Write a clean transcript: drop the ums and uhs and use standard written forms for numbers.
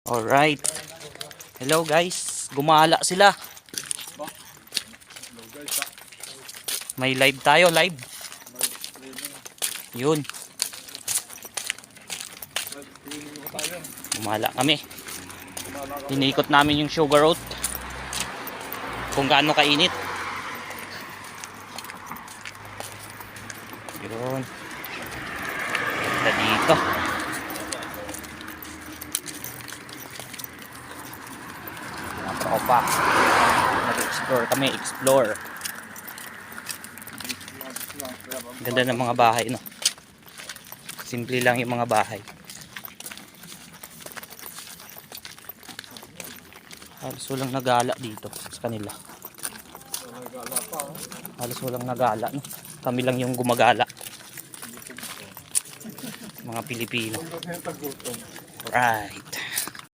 Alright. Hello guys. Gumala sila. May live tayo, live. Yun. Gumala kami. Inikot namin yung sugar oat. Kung gaano kainit. Yun. Ganda dito. Mga tropa. Nag-explore kami, explore. Ganda ng mga bahay, no? Simple lang yung mga bahay. Halos walang nagala dito sa kanila. Halos walang nagala, no? Kami lang yung gumagala. Mga Pilipino. Right.